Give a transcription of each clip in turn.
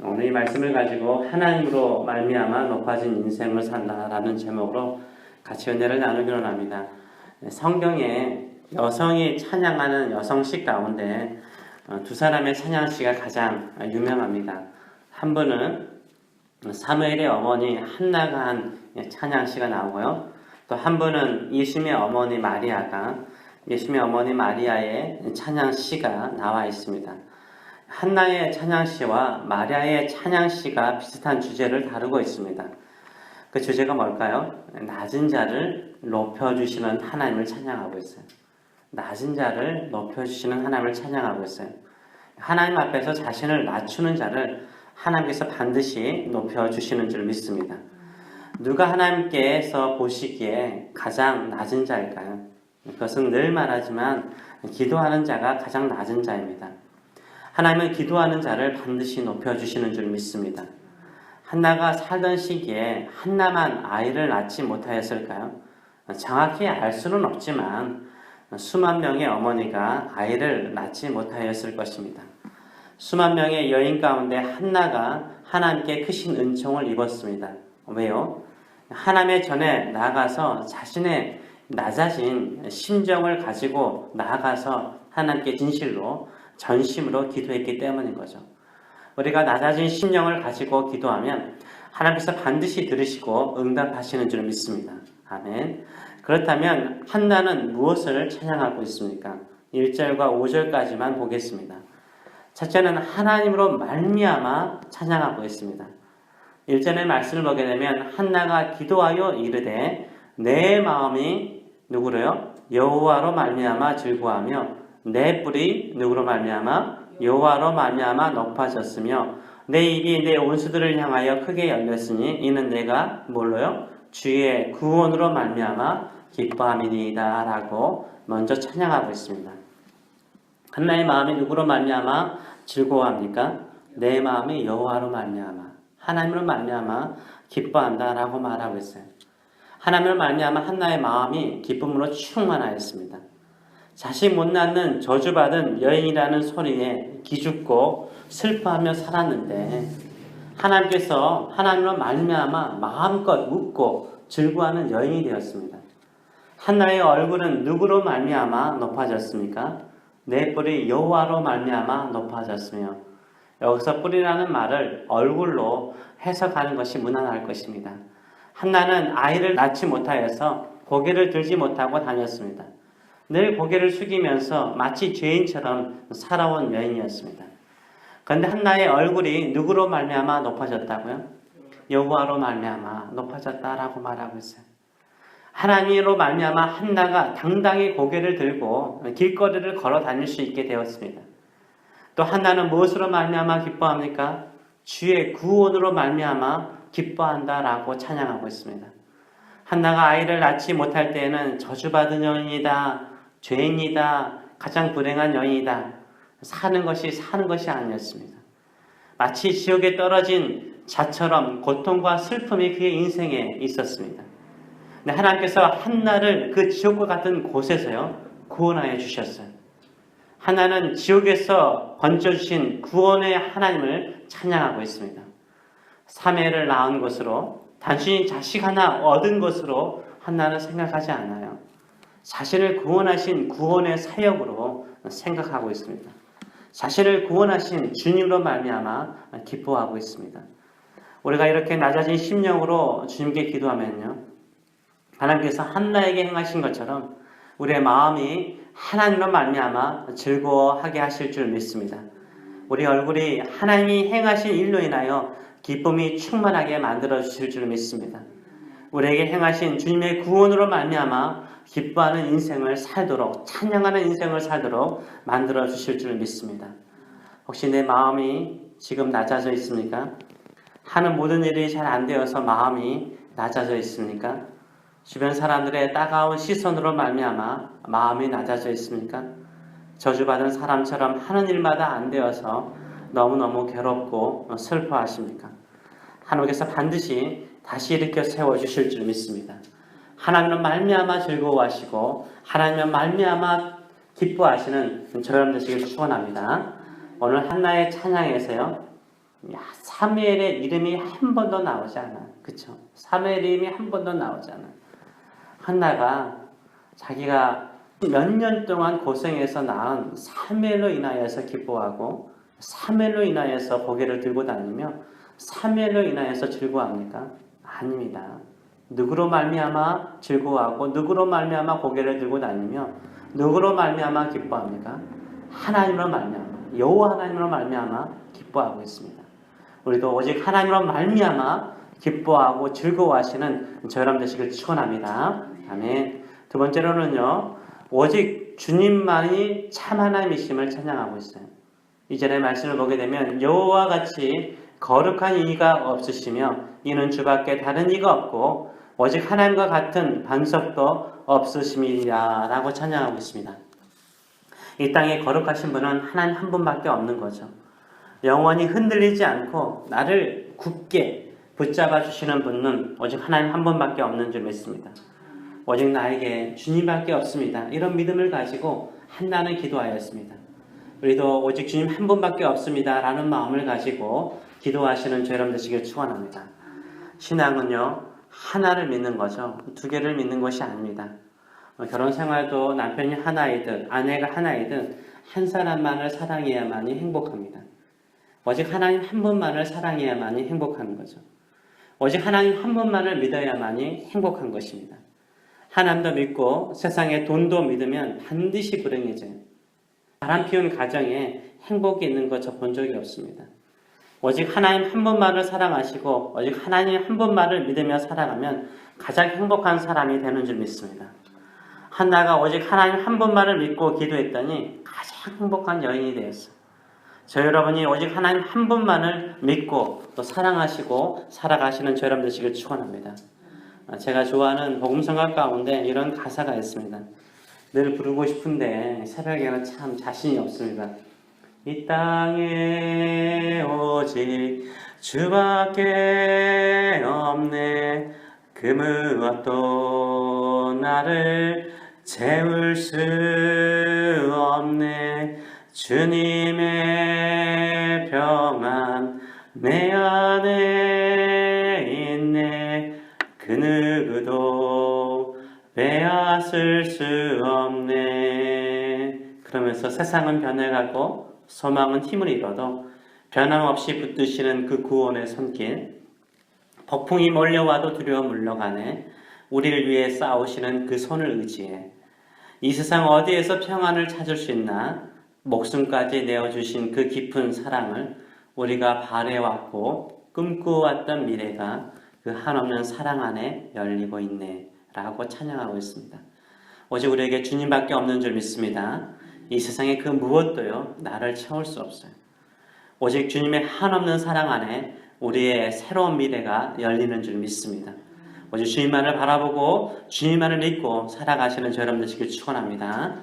오늘 이 말씀을 가지고 하나님으로 말미암아 높아진 인생을 산다라는 제목으로 같이 은혜를 나누기로 합니다. 성경에 여성이 찬양하는 여성시 가운데 두 사람의 찬양시가 가장 유명합니다. 한 분은 사무엘의 어머니 한나가 한 찬양시가 나오고요. 또 한 분은 예수님의 어머니 마리아가 예수님의 어머니 마리아의 찬양시가 나와 있습니다. 한나의 찬양시와 마리아의 찬양시가 비슷한 주제를 다루고 있습니다. 그 주제가 뭘까요? 낮은 자를 높여주시는 하나님을 찬양하고 있어요. 낮은 자를 높여주시는 하나님을 찬양하고 있어요. 하나님 앞에서 자신을 낮추는 자를 하나님께서 반드시 높여주시는 줄 믿습니다. 누가 하나님께서 보시기에 가장 낮은 자일까요? 그것은 늘 말하지만 기도하는 자가 가장 낮은 자입니다. 하나님은 기도하는 자를 반드시 높여주시는 줄 믿습니다. 한나가 살던 시기에 한나만 아이를 낳지 못하였을까요? 정확히 알 수는 없지만 수만 명의 어머니가 아이를 낳지 못하였을 것입니다. 수만 명의 여인 가운데 한나가 하나님께 크신 은총을 입었습니다. 왜요? 하나님의 전에 나아가서 자신의 낮아진 심정을 가지고 나아가서 하나님께 진실로 전심으로 기도했기 때문인 거죠. 우리가 낮아진 심령을 가지고 기도하면 하나님께서 반드시 들으시고 응답하시는 줄 믿습니다. 아멘. 그렇다면 한나는 무엇을 찬양하고 있습니까? 1절과 5절까지만 보겠습니다. 첫째는 하나님으로 말미암아 찬양하고 있습니다. 1절의 말씀을 보게 되면 한나가 기도하여 이르되 내 마음이 누구로요? 여호와로 말미암아 즐거워하며 내 뿔이 누구로 말미암아 여호와로 말미암아 높아졌으며 내 입이 내 원수들을 향하여 크게 열렸으니 이는 내가 뭘로요? 주의 구원으로 말미암아 기뻐함이니이다 라고 먼저 찬양하고 있습니다. 한나의 마음이 누구로 말미암아 즐거워합니까? 내 마음이 여호와로 말미암아 하나님으로 말미암아 기뻐한다 라고 말하고 있어요. 하나님으로 말미암아 한나의 마음이 기쁨으로 충만하였습니다. 자식 못 낳는 저주받은 여인이라는 소리에 기죽고 슬퍼하며 살았는데 하나님께서 하나님으로 말미암아 마음껏 웃고 즐거워하는 여인이 되었습니다. 한나의 얼굴은 누구로 말미암아 높아졌습니까? 내 뿔이 여호와로 말미암아 높아졌으며 여기서 뿔이라는 말을 얼굴로 해석하는 것이 무난할 것입니다. 한나는 아이를 낳지 못하여서 고개를 들지 못하고 다녔습니다. 늘 고개를 숙이면서 마치 죄인처럼 살아온 여인이었습니다. 그런데 한나의 얼굴이 누구로 말미암아 높아졌다고요? 여호와로 말미암아 높아졌다라고 말하고 있어요. 하나님으로 말미암아 한나가 당당히 고개를 들고 길거리를 걸어 다닐 수 있게 되었습니다. 또 한나는 무엇으로 말미암아 기뻐합니까? 주의 구원으로 말미암아 기뻐한다라고 찬양하고 있습니다. 한나가 아이를 낳지 못할 때에는 저주받은 여인이다, 죄인이다, 가장 불행한 여인이다, 사는 것이 아니었습니다. 마치 지옥에 떨어진 자처럼 고통과 슬픔이 그의 인생에 있었습니다. 근데 하나님께서 한나를 그 지옥과 같은 곳에서요 구원하여 주셨어요. 하나는 지옥에서 건져주신 구원의 하나님을 찬양하고 있습니다. 사매를 낳은 것으로 단순히 자식 하나 얻은 것으로 한나는 생각하지 않아요. 자신을 구원하신 구원의 사역으로 생각하고 있습니다. 자신을 구원하신 주님으로 말미암아 기뻐하고 있습니다. 우리가 이렇게 낮아진 심령으로 주님께 기도하면요, 하나님께서 한나에게 행하신 것처럼 우리의 마음이 하나님으로 말미암아 즐거워하게 하실 줄 믿습니다. 우리 얼굴이 하나님이 행하신 일로 인하여 기쁨이 충만하게 만들어 주실 줄 믿습니다. 우리에게 행하신 주님의 구원으로 말미암아 기뻐하는 인생을 살도록, 찬양하는 인생을 살도록 만들어 주실 줄 믿습니다. 혹시 내 마음이 지금 낮아져 있습니까? 하는 모든 일이 잘 안 되어서 마음이 낮아져 있습니까? 주변 사람들의 따가운 시선으로 말미암아 마음이 낮아져 있습니까? 저주받은 사람처럼 하는 일마다 안 되어서 너무너무 괴롭고 슬퍼하십니까? 하나님께서 반드시 다시 일으켜 세워주실 줄 믿습니다. 하나님을 말미암아 즐거워하시고 하나님을 말미암아 기뻐하시는 저여러분 되시길 축원합니다. 오늘 한나의 찬양에서요, 사무엘의 이름이 한 번도 나오지 않아. 그쵸? 사무엘 이름이 한 번도 나오지 않아. 한나가 자기가 몇 년 동안 고생해서 낳은 사무엘로 인하여서 기뻐하고 사무엘로 인하여서 고개를 들고 다니며 사무엘로 인하여서 즐거워합니까? 아닙니다. 누구로 말미암아 즐거워하고 누구로 말미암아 고개를 들고 다니며 누구로 말미암아 기뻐합니까? 하나님으로 말미암아 여호와 하나님으로 말미암아 기뻐하고 있습니다. 우리도 오직 하나님으로 말미암아 기뻐하고 즐거워하시는 저 여러분 되시길 축원합니다. 아멘. 두 번째로는요, 오직 주님만이 참 하나님이심을 찬양하고 있어요. 이전의 말씀을 보게 되면 여호와와 같이 거룩한 이가 없으시며 이는 주밖에 다른 이가 없고 오직 하나님과 같은 반석도 없으심이라 라고 찬양하고 있습니다. 이 땅에 거룩하신 분은 하나님 한 분밖에 없는 거죠. 영원히 흔들리지 않고 나를 굳게 붙잡아 주시는 분은 오직 하나님 한 분밖에 없는 줄 믿습니다. 오직 나에게 주님밖에 없습니다. 이런 믿음을 가지고 한나는 기도하였습니다. 우리도 오직 주님 한 분밖에 없습니다 라는 마음을 가지고 기도하시는 저 여러분 되시길 축원합니다. 신앙은요, 하나를 믿는 거죠. 두 개를 믿는 것이 아닙니다. 결혼 생활도 남편이 하나이든 아내가 하나이든 한 사람만을 사랑해야만이 행복합니다. 오직 하나님 한 분만을 사랑해야만이 행복한 거죠. 오직 하나님 한 분만을 믿어야만이 행복한 것입니다. 하나님도 믿고 세상에 돈도 믿으면 반드시 불행해져요. 바람 피운 가정에 행복이 있는 거 저 본 적이 없습니다. 오직 하나님 한 분만을 사랑하시고 오직 하나님 한 분만을 믿으며 살아가면 가장 행복한 사람이 되는 줄 믿습니다. 한나가 오직 하나님 한 분만을 믿고 기도했더니 가장 행복한 여인이 되었어요. 저 여러분이 오직 하나님 한 분만을 믿고 또 사랑하시고 살아가시는 저 여러분 되시길 축원합니다. 제가 좋아하는 복음성가 가운데 이런 가사가 있습니다. 늘 부르고 싶은데 새벽에는 참 자신이 없습니다. 이 땅에 오직 주밖에 없네. 그 무엇도 나를 채울 수 없네. 주님의 평안 내 안에 있네. 그 누구도 빼앗을 수 없네. 그러면서 세상은 변해가고 소망은 힘을 잃어도 변함없이 붙드시는 그 구원의 손길, 폭풍이 몰려와도 두려워 물러가네. 우리를 위해 싸우시는 그 손을 의지해. 이 세상 어디에서 평안을 찾을 수 있나? 목숨까지 내어주신 그 깊은 사랑을 우리가 바래왔고 꿈꾸어왔던 미래가 그 한없는 사랑 안에 열리고 있네 라고 찬양하고 있습니다. 오직 우리에게 주님밖에 없는 줄 믿습니다. 이 세상의 그 무엇도요 나를 채울 수 없어요. 오직 주님의 한없는 사랑 안에 우리의 새로운 미래가 열리는 줄 믿습니다. 오직 주님만을 바라보고 주님만을 믿고 살아가시는 저 여러분 되시길 축원합니다.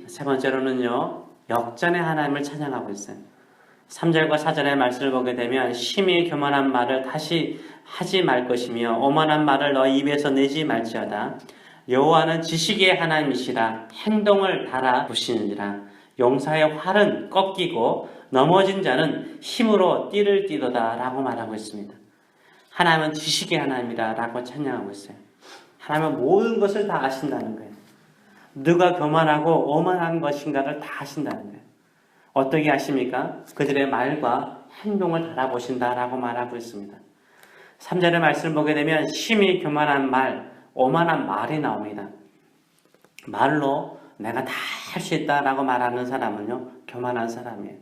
세 번째로는요, 역전의 하나님을 찬양하고 있어요. 3절과 4절의 말씀을 보게 되면 심히 교만한 말을 다시 하지 말 것이며 오만한 말을 너희 입에서 내지 말지어다. 여호와는 지식의 하나님이시라. 행동을 달아보시느니라. 용사의 활은 꺾이고 넘어진 자는 힘으로 띠를 띠도다 라고 말하고 있습니다. 하나님은 지식의 하나님이라 라고 찬양하고 있어요. 하나님은 모든 것을 다 아신다는 거예요. 누가 교만하고 오만한 것인가를 다 아신다는 거예요. 어떻게 아십니까? 그들의 말과 행동을 달아보신다라고 말하고 있습니다. 3절의 말씀을 보게 되면 심히 교만한 말, 오만한 말이 나옵니다. 말로 내가 다 할 수 있다라고 말하는 사람은요, 교만한 사람이에요.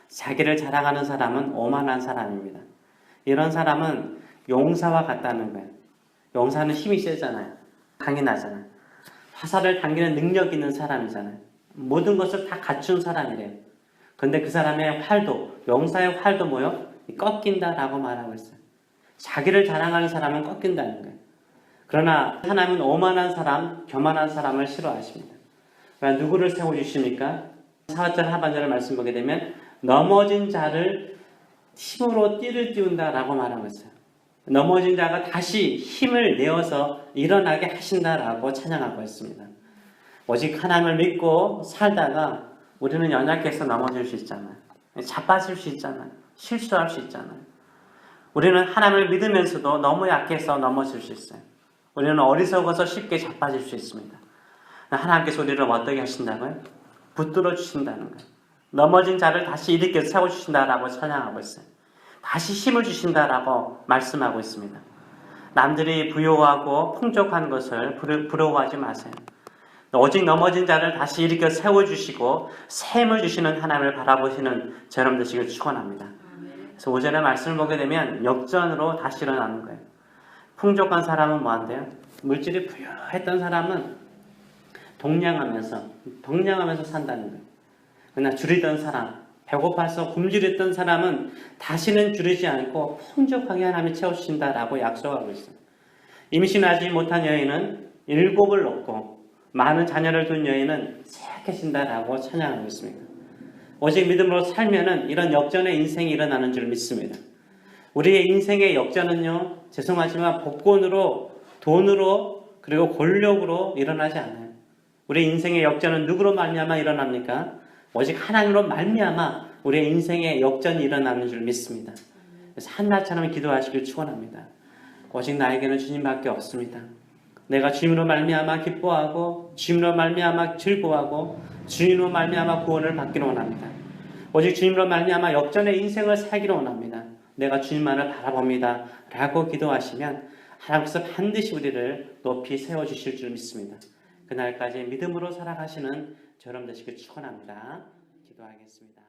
자기를 자랑하는 사람은 오만한 사람입니다. 이런 사람은 용사와 같다는 거예요. 용사는 힘이 세잖아요. 강인하잖아요. 화살을 당기는 능력 있는 사람이잖아요. 모든 것을 다 갖춘 사람이래요. 근데 그 사람의 활도, 용사의 활도 뭐요? 꺾인다라고 말하고 있어요. 자기를 자랑하는 사람은 꺾인다는 거예요. 그러나 하나님은 오만한 사람, 교만한 사람을 싫어하십니다. 그러니까 누구를 세워주십니까? 4절 하반절을 말씀 보게 되면 넘어진 자를 힘으로 띠를 띄운다라고 말하고 있어요. 넘어진 자가 다시 힘을 내어서 일어나게 하신다라고 찬양하고 있습니다. 오직 하나님을 믿고 살다가 우리는 연약해서 넘어질 수 있잖아요. 자빠질 수 있잖아요. 실수할 수 있잖아요. 우리는 하나님을 믿으면서도 너무 약해서 넘어질 수 있어요. 우리는 어리석어서 쉽게 자빠질 수 있습니다. 하나님께서 우리를 어떻게 하신다고요? 붙들어 주신다는 거예요. 넘어진 자를 다시 일으켜 세워주신다라고 찬양하고 있어요. 다시 힘을 주신다라고 말씀하고 있습니다. 남들이 부요하고 풍족한 것을 부러워하지 마세요. 오직 넘어진 자를 다시 일으켜 세워주시고 새 힘을 주시는 하나님을 바라보시는 저여러분 되시길 축원합니다. 그래서 오전에 말씀을 보게 되면 역전으로 다시 일어나는 거예요. 풍족한 사람은 뭐 한대요? 물질이 부유했던 사람은 동냥하면서 산다는 거예요. 그러나 줄이던 사람, 배고파서 굶주렸던 사람은 다시는 줄이지 않고 풍족하게 하나님이 채워주신다라고 약속하고 있어요. 임신하지 못한 여인은 7을 얻고 많은 자녀를 둔 여인은 새하게신다라고 찬양하고 있습니다. 오직 믿음으로 살면은 이런 역전의 인생이 일어나는 줄 믿습니다. 우리의 인생의 역전은요, 죄송하지만 복권으로, 돈으로, 그리고 권력으로 일어나지 않아요. 우리 인생의 역전은 누구로 말미암아 일어납니까? 오직 하나님으로 말미암아 우리의 인생의 역전이 일어나는 줄 믿습니다. 그래서 한나처럼 기도하시길 축원합니다. 오직 나에게는 주님밖에 없습니다. 내가 주님으로 말미암아 기뻐하고 주님으로 말미암아 즐거워하고 주님으로 말미암아 구원을 받기를 원합니다. 오직 주님으로 말미암아 역전의 인생을 살기를 원합니다. 내가 주님만을 바라봅니다 라고 기도하시면 하나님께서 반드시 우리를 높이 세워주실 줄 믿습니다. 그날까지 믿음으로 살아가시는 저여러분 되시길 축원합니다. 기도하겠습니다.